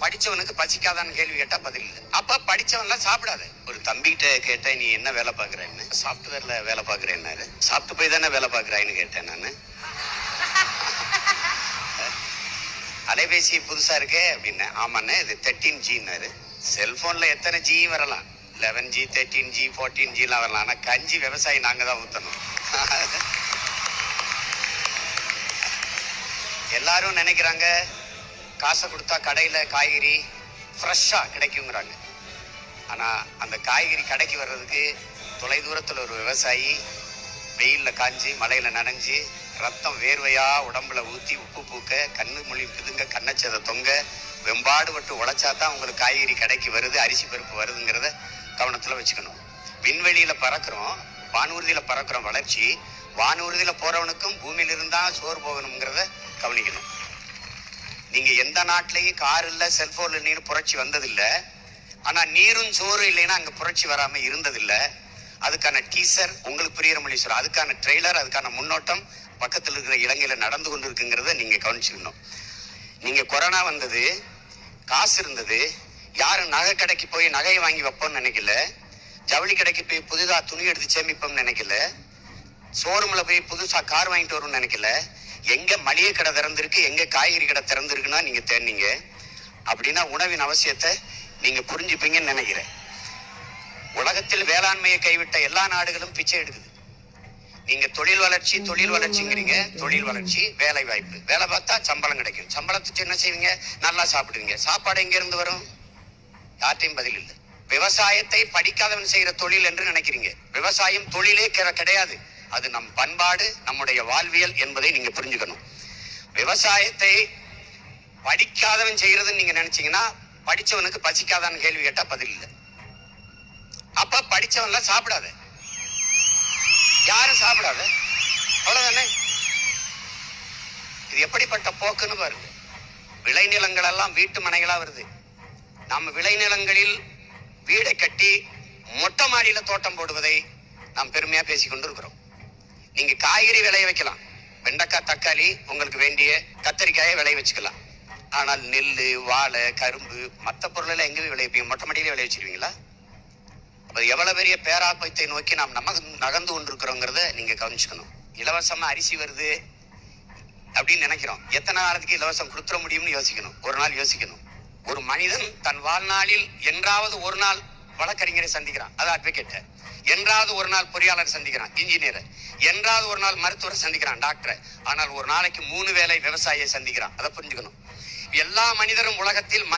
படிச்சவனுக்கு பசிக்காதான்னு கேள்வி கேட்டா பதில் இல்லை. அப்ப படிச்சவன்லாம் சாப்பிடாத. ஒரு தம்பிகிட்ட கேட்டேன், நீ என்ன வேலை பாக்குறேன்னு. சாப்ட்வேர்ல வேலை பாக்குறேன்னாரு. சாப்பிட்டு போய் தானே வேலை பாக்குறான்னு கேட்டேன் நானு. அலைபேசி புதுசா இருக்கே அப்படின்னு. ஆமாண்ணே, இது 13Gன்னாரு. செல்போன்ல எத்தனை ஜி வரலாம், 11G 13G 14G எல்லாம் வரலாம். ஆனா கஞ்சி விவசாயி நாங்க தான் ஊத்தணும். எல்லாரும் நினைக்கிறாங்க காசை கொடுத்தா கடையில காய்கறி ஃப்ரெஷ்ஷா கிடைக்குங்கிறாங்க. ஆனா அந்த காய்கறி கடைக்கு வர்றதுக்கு தொலை தூரத்துல ஒரு விவசாயி வெயில்ல காஞ்சி மழையில நனைஞ்சு ரத்தம் வேர்வையா உடம்புல ஊத்தி உப்பு பூக்க கண்ணு மொழி பிதுங்க கண்ணச்சதை தொங்க வெம்பாடு பட்டு உழைச்சாதான் உங்களுக்கு காய்கறி கடைக்கு வருது, அரிசி பருப்பு வருதுங்கிறத கவனத்துல வச்சுக்கணும். விண்வெளியில பறக்கிறோம், வானூர்தியில பறக்கிறோம். வளர்ச்சி வானூர்தியில போறவனுக்கும் பூமியில இருந்தா சோறு போகணுங்கிறத கவனிக்கணும். நீங்க எந்த நாட்டிலையும் கார் இல்ல செல்போன் இல்லைன்னு புரட்சி வந்ததில்ல. ஆனா நீரும் சோறு இல்லைன்னா அங்க புரட்சி வராம இருந்ததில்ல. அதுக்கான டீசர் உங்களுக்கு புரியுற மொழி சொல்ற, அதுக்கான ட்ரெய்லர், அதுக்கான முன்னோட்டம் பக்கத்தில் இருக்கிற இலங்கையில நடந்து கொண்டு இருக்குங்கிறத நீங்க கவனிச்சுக்கணும். நீங்க கொரோனா வந்தது, காசு இருந்தது, யாரும் நகை கடைக்கு போய் நகையை வாங்கி வைப்போம்னு நினைக்கல, ஜவுளி கடைக்கு போய் புதுதா துணி எடுத்து சேமிப்போம்னு நினைக்கல, ஷோரூம்ல போய் புதுசா கார் வாங்கிட்டு வரும்னு நினைக்கல. எங்க மளிகை கடை திறந்திருக்கு, எங்க காய்கறி கடை திறந்திருக்குன்னா நீங்க தேடினீங்க. அப்படின்னா உணவின் அவசியத்தை நீங்க புரிஞ்சுப்பீங்கன்னு நினைக்கிறேன். உலகத்தில் வேளாண்மையை கைவிட்ட எல்லா நாடுகளும் பிச்சை எடுக்குது. நீங்க தொழில் வளர்ச்சிங்கிறீங்க. தொழில் வளர்ச்சி, வேலை வாய்ப்பு, வேலை பார்த்தா சம்பளம் கிடைக்கும். சம்பளத்துக்கு என்ன செய்வீங்க? நல்லா சாப்பிடுவீங்க. சாப்பாடு எங்க இருந்து வரும்? யார்ட்டையும் பதில் இல்லை. விவசாயத்தை படிக்காதவன் செய்யற தொழில் என்று நினைக்கிறீங்க. விவசாயம் தொழிலே கிடையாது. அது நம் பண்பாடு, நம்முடைய வாழ்வியல் என்பதை நீங்க புரிஞ்சுக்கணும். விவசாயத்தை படிக்காதவன் செய்யறதுன்னு நீங்க நினைச்சீங்கன்னா படிச்சவனுக்கு பசிக்காதான்னு கேள்வி கேட்டா பதில் இல்லை. அப்ப படிச்சவன்லாம் சாப்பிடாத. யாரும் சாப்பிடாத, அவ்வளவுதானே. இது எப்படிப்பட்ட போக்குன்னு பாருங்க. விளைநிலங்கள் எல்லாம் வீட்டு மனைகளா வருது. நம்ம விளைநிலங்களில் வீடை கட்டி மொட்டை மாடியில தோட்டம் போடுவதை நாம் பெருமையா பேசிக் கொண்டு இருக்கிறோம். நீங்க காய்கறி விளைய வைக்கலாம், வெண்டைக்காய் தக்காளி உங்களுக்கு வேண்டிய கத்தரிக்காயை விளைய வச்சுக்கலாம். ஆனால் நெல்லு வாழை கரும்பு மற்ற பொருள் எல்லாம் எங்க விளைவிப்பீங்க? மொட்டை மாடியிலே விளைய வச்சிருவீங்களா? அப்ப எவ்வளவு பெரிய பேராபத்தை நோக்கி நாம் நகர்ந்து கொண்டிருக்கிறோங்கிறத நீங்க கவனிச்சுக்கணும். இலவசமா அரிசி வருது அப்படின்னு நினைக்கிறோம். எத்தனை காலத்துக்கு இலவசம் கொடுத்துட முடியும்னு யோசிக்கணும். ஒரு நாள் யோசிக்கணும். ஒரு மனிதன் தன் வாழ்நாளில் என்றாவது ஒரு நாள் வழக்கறிஞரை சந்திக்கிறான், அது அட்வொகேட். என்றாவது ஒரு நாள் பொறியாளர் சந்திக்கிறான், இன்ஜினியர். என்றாவது ஒரு நாள் மருத்துவரை சந்திக்கிறான், டாக்டர். ஆனால் ஒரு நாளைக்கு 3 வேளை விவசாயியை சந்திக்கிறான். அதை புரிஞ்சுக்கணும். எல்லா மனிதரும் உலகத்தில்